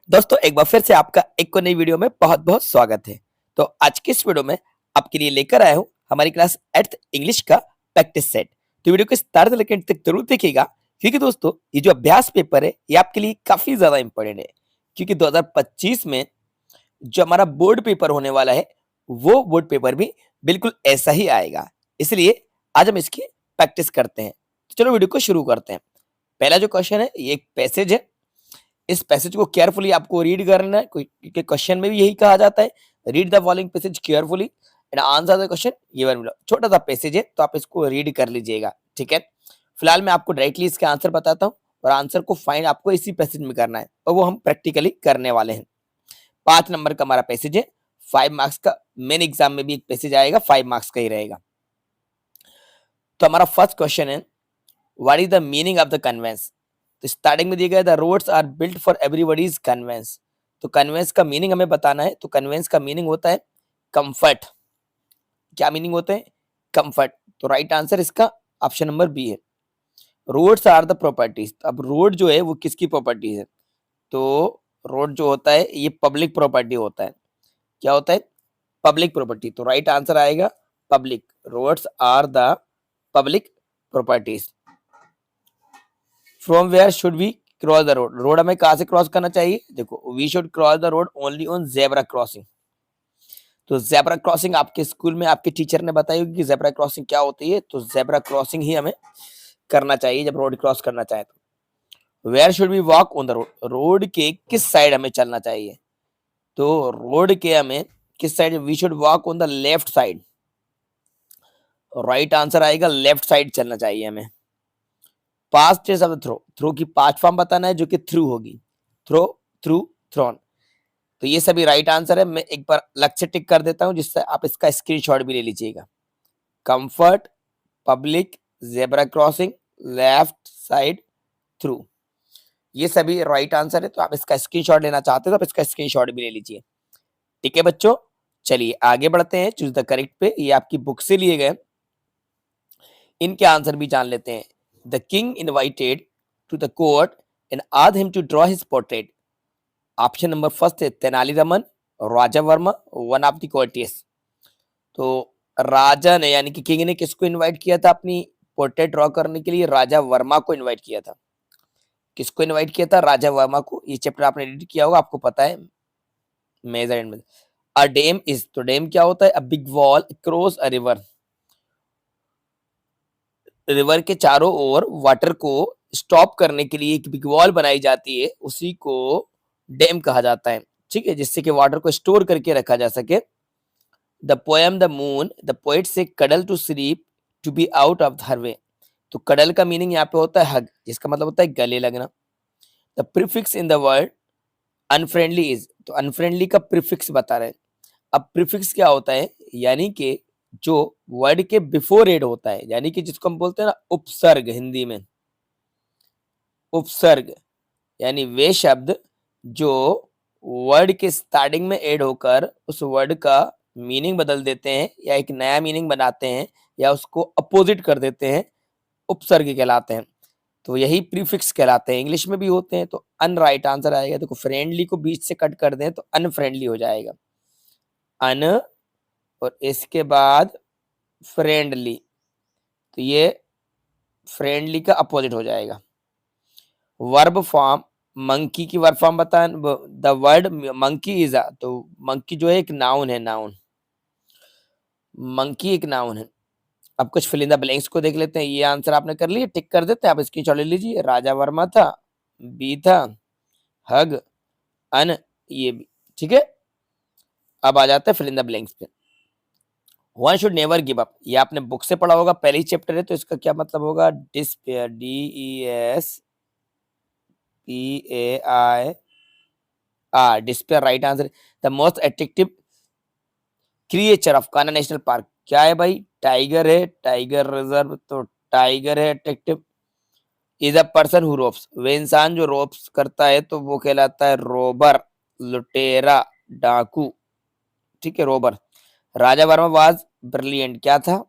दोस्तों एक बार फिर से आपका एक को नई वीडियो में बहुत बहुत स्वागत है। तो आज की इस वीडियो में आपके लिए लेकर आया हूँ हमारी क्लास 8th इंग्लिश का प्रैक्टिस सेट। तो वीडियो को स्टार्ट से लेकर अंत तक जरूर देखिएगा, क्योंकि दोस्तों ये जो अभ्यास पेपर है ये आपके लिए काफी ज्यादा इंपॉर्टेंट है। क्योंकि 2025 में जो हमारा बोर्ड पेपर होने वाला है वो बोर्ड पेपर भी बिल्कुल ऐसा ही आएगा। इसलिए आज हम इसकी प्रैक्टिस करते हैं। तो चलो वीडियो को शुरू करते हैं। पहला जो क्वेश्चन है ये एक पैसेज है। इस पैसेज को केयरफुली आपको रीड करना है, क्योंकि क्वेश्चन में भी यही कहा जाता है, read the following passage carefully and answer the question given below. छोटा सा पैसेज है तो आप इसको रीड कर लीजिएगा, ठीक है। फिलहाल मैं आपको डायरेक्टली इसका आंसर बताता हूँ और आंसर को फाइंड आपको इसी पैसेज में करना है और वो हम प्रैक्टिकली करने वाले हैं। 5 नंबर का हमारा पैसेज है, 5 मार्क्स का। मेन एग्जाम में भी एक पैसेज आएगा, 5 मार्क्स का ही रहेगा। तो हमारा फर्स्ट क्वेश्चन है, what is the meaning of the convenience. तो स्टार्टिंग में दिया गया the roads are built for everybody's convenience. तो कन्वेंस का मीनिंग हमें बताना है। तो कन्वेंस का मीनिंग होता है कंफर्ट। क्या मीनिंग होता है? कंफर्ट। तो राइट आंसर इसका ऑप्शन नंबर बी है। Roads are the properties. अब रोड जो है वो किसकी प्रॉपर्टी है? तो रोड जो होता है ये पब्लिक प्रॉपर्टी होता है। क्या होता है? Public property. तो राइट आंसर आएगा public. Roads are the public properties. From where should we cross the road. Road हमें कहाँ से क्रॉस करना चाहिए? देखो, we should cross the road only on zebra crossing. तो जेब्रा क्रॉसिंग आपके स्कूल में आपके टीचर ने बताई होगी कि जेब्रा क्रॉसिंग क्या होती है। तो जेब्रा क्रॉसिंग ही हमें करना चाहिए जब रोड क्रॉस करना चाहे तो। Where should we walk on the road. Road के किस साइड हमें चलना चाहिए? तो रोड के हमें किस side? We should walk on the left side. Right answer आएगा लेफ्ट साइड चलना चाहिए हमें। Past tense of the throw. Throw की पास्ट फॉर्म बताना है जो कि थ्रू होगी। Throw, threw, thrown. तो ये सभी राइट आंसर है। मैं एक बार अलग से टिक कर देता हूं जिससे आप इसका स्क्रीनशॉट भी ले लीजिएगा। Comfort, public, zebra crossing, left side, through. ये सभी राइट आंसर है। तो आप इसका स्क्रीनशॉट लेना चाहते हो तो आप इसका स्क्रीनशॉट भी ले लीजिए। ठीक है बच्चों, चलिए आगे बढ़ते हैं। चूज द करेक्ट पे। ये आपकी बुक से लिए गए, इनके आंसर भी जान लेते हैं। The king invited to the court and asked him to draw his portrait. Option number first है Tenaliraman, Raja Varma, one of the courtiers. तो राजा ने यानी कि किंग ने किसको इनवाइट किया था अपनी पोर्ट्रेट ड्रॉ करने के लिए? राजा वर्मा को इनवाइट किया था। किसको इनवाइट किया था? राजा वर्मा को। ये चैप्टर आपने रीड किया होगा, आपको पता है। Major and a dam is. तो डैम क्या होता है? A big wall cross a river. River के चारों ओर वाटर को स्टॉप करने के लिए एक बिग वॉल बनाई जाती है, उसी को डैम कहा जाता है। ठीक है, जिससे कि वाटर को स्टोर करके रखा जा सके। The poem the moon, the poet से cuddle to sleep to be out of her way. तो कडल का मीनिंग यहाँ पे होता है हग, जिसका मतलब होता है गले लगना। The prefix in the word unfriendly is. तो अनफ्रेंडली का प्रीफिक्स बता रहे हैं। अब प्रीफिक्स क्या होता है? यानी कि जो वर्ड के बिफोर एड होता है, यानी कि जिसको हम बोलते हैं ना उपसर्ग हिंदी में। उपसर्ग यानी वे शब्द जो वर्ड के स्टार्टिंग में ऐड होकर उस वर्ड का मीनिंग बदल देते हैं या एक नया मीनिंग बनाते हैं या उसको अपोजिट कर देते हैं, उपसर्ग कहलाते हैं। तो यही प्रीफिक्स कहलाते हैं। इंग्लिश में भी होते हैं। तो अन राइट आंसर आएगा। देखो, फ्रेंडली को बीच से कट कर दें तो अनफ्रेंडली हो जाएगा। अन और इसके बाद फ्रेंडली, तो ये फ्रेंडली का अपोजिट हो जाएगा। वर्ब फॉर्म मंकी की वर्ब फॉर्म बता। The word monkey is a. तो मंकी जो है एक नाउन है। नाउन, मंकी एक नाउन है। अब कुछ फिल इन द ब्लैंक्स को देख लेते हैं। ये आंसर आपने कर लिया, टिक कर देते हैं। आप स्क्रीनशॉट ले लीजिए। राजा वर्मा था, बी था, हग, अन, ये भी ठीक है। अब आ जाते हैं फिल इन द ब्लैंक्स पे। One should never give up. ये आपने बुक से पढ़ा होगा, पहले ही चैप्टर है। तो इसका क्या मतलब होगा? Despair, DES PAI despair right answer. The most attractive creature of Kanha national park क्या है भाई? टाइगर है। टाइगर रिजर्व, तो टाइगर है attractive. Is a person who ropes. वे इंसान जो रोप्स करता है तो वो कहलाता है रोबर, लुटेरा, डाकू। ठीक है, Rober. Raja Verma was brilliant क्या था?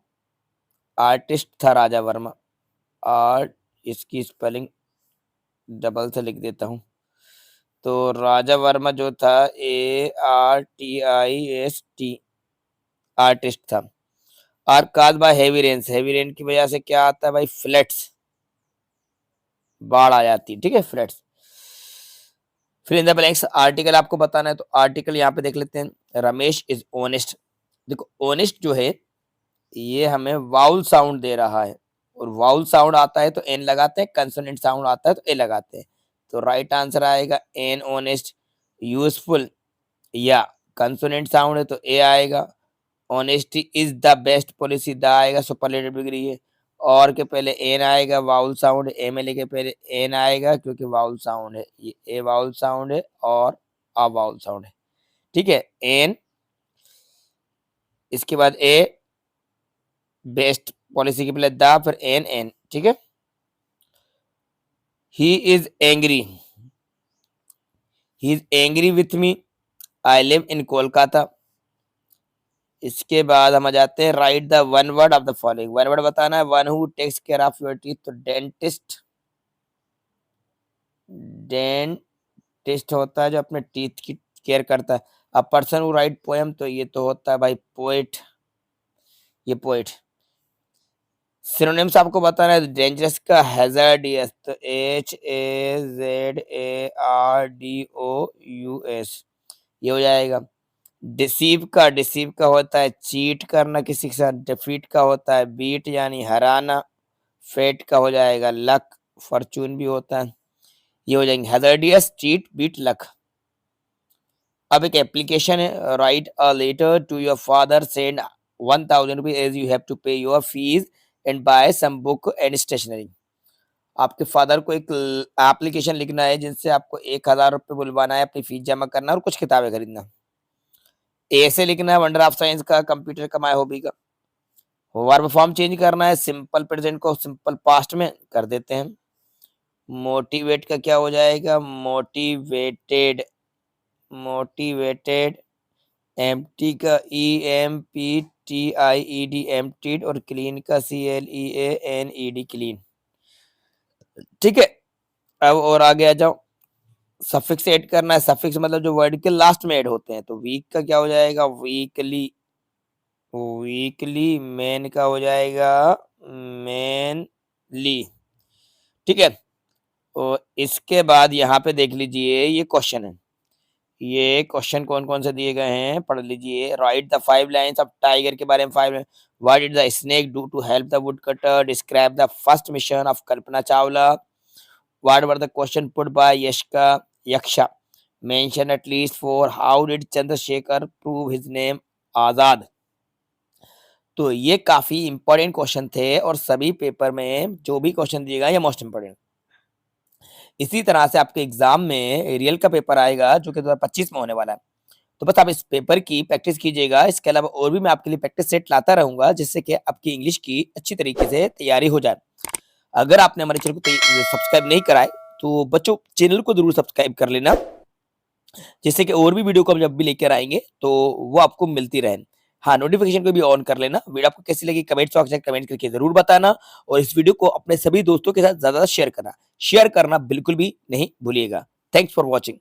आर्टिस्ट था राजा वर्मा। आर्ट, इसकी स्पेलिंग डबल से लिख देता हूँ। तो राजा वर्मा जो था ARTIST आर्टिस्ट था। और cause by heavy rains, heavy rain की वजह से क्या आता है भाई, फ्लड्स, बाढ़ आ जाती है, ठीक है, फ्लड्स। फिर इन द ब्लैंक्स आर्टिकल आपको बताना है, तो आर्टिकल यहाँ पे देख लेते हैं, रमेश इज ऑनेस्ट। देखो ऑनेस्ट जो है ये हमें वाउल साउंड दे रहा है, और वाउल साउंड आता है तो एन लगाते हैं, कंसोनेंट साउंड आता है तो ए लगाते हैं। तो राइट आंसर आएगा एन ऑनेस्ट। यूजफुल या कंसोनेंट साउंड है तो ए आएगा। Honesty is the best policy, the आएगा, सुपरलेटिव डिग्री है। और के पहले एन आएगा, वाउल साउंड, एमएलए के पहले एन आएगा क्योंकि वाउल साउंड है, ये ए वाउल साउंड है और आ वाउल साउंड है, ठीक है, एन, इसके बाद ए, बेस्ट पॉलिसी के पहले द, फिर एन एन, ठीक है। He is angry, he is angry with me, I live in Kolkata. इसके बाद हम आ जाते हैं, write the one word of the following, one word बताना है, one who takes care of your teeth, तो डेंटिस्ट, डेंटिस्ट होता है जो अपने टीथ की केयर करता है। A person who write poem, तो ये तो होता है भाई पोएट, ये पोएट। सिनोनिम्स आपको बताना है, डेंजरस का हैजर्डियस, तो HAZARDOUS, ये हो जाएगा। डिसीव का होता है चीट करना किसी के साथ, डिफीट का होता है बीट यानी हराना, फेट का हो जाएगा लक, फॉर्चून भी होता है, ये हो जाएंगे हैजर्डियस, चीट, बीट, लक। अब एक एप्लीकेशन है, write a letter to your father, send 1000 rupees as you have to pay your fees and buy some book and stationery. आपके फादर को एक एप्लीकेशन लिखना है जिनसे आपको 1000 रुपये बुलवाना है, अपनी फीस जमा करना और कुछ किताबें खरीदना। ए से लिखना है वंडर ऑफ साइंस का, कंप्यूटर का, माय हॉबी का। वर्ब फॉर्म चेंज करना है, सिंपल प्रेजेंट को सिंपल पास्ट में कर देते हैं। मोटिवेट का क्या हो जाएगा, मोटिवेटेड, मोटिवेटेड। एम्प्टी का EMPTIED, एम्प्टीड, और क्लीन का CLEANED, क्लीन, ठीक है। अब और आगे आ जाओ, सफिक्स ऐड करना है, सफिक्स मतलब जो वर्ड के लास्ट में ऐड होते हैं, तो वीक का क्या हो जाएगा, वीकली, वीकली, मैन का हो जाएगा मैनली, ठीक है। और इसके बाद यहाँ पे देख लीजिए ये क्वेश्चन है, ये क्वेश्चन कौन कौन से दिए गए हैं पढ़ लीजिए। Write the 5 lines of tiger के बारे में 5, what did the snake do to help the woodcutter, describe the first mission of Kalpana Chawla, what were the question put by यशका Yaksha, mention at least 4, how did Chandrashekhar prove his name Azad. तो ये काफी important question थे और सभी paper में जो भी क्वेश्चन दिए गए ये मोस्ट इंपॉर्टेंट। इसी तरह से आपके एग्जाम में रियल का पेपर आएगा जो कि 2025 में होने वाला है, तो बस आप इस पेपर की प्रैक्टिस कीजिएगा। इसके अलावा और भी मैं आपके लिए प्रैक्टिस सेट लाता रहूंगा जिससे कि आपकी इंग्लिश की अच्छी तरीके से तैयारी हो जाए। अगर आपने हमारे चैनल को सब्सक्राइब नहीं कराए तो बच्चों चैनल को जरूर सब्सक्राइब कर लेना, जिससे कि और भी वीडियो को हम जब भी लेकर आएंगे तो वो आपको मिलती रहे। हाँ, नोटिफिकेशन को भी ऑन कर लेना। वीडियो आपको कैसी लगी कमेंट बॉक्स में कमेंट करके जरूर बताना, और इस वीडियो को अपने सभी दोस्तों के साथ ज्यादा शेयर करना बिल्कुल भी नहीं भूलिएगा। Thanks for watching.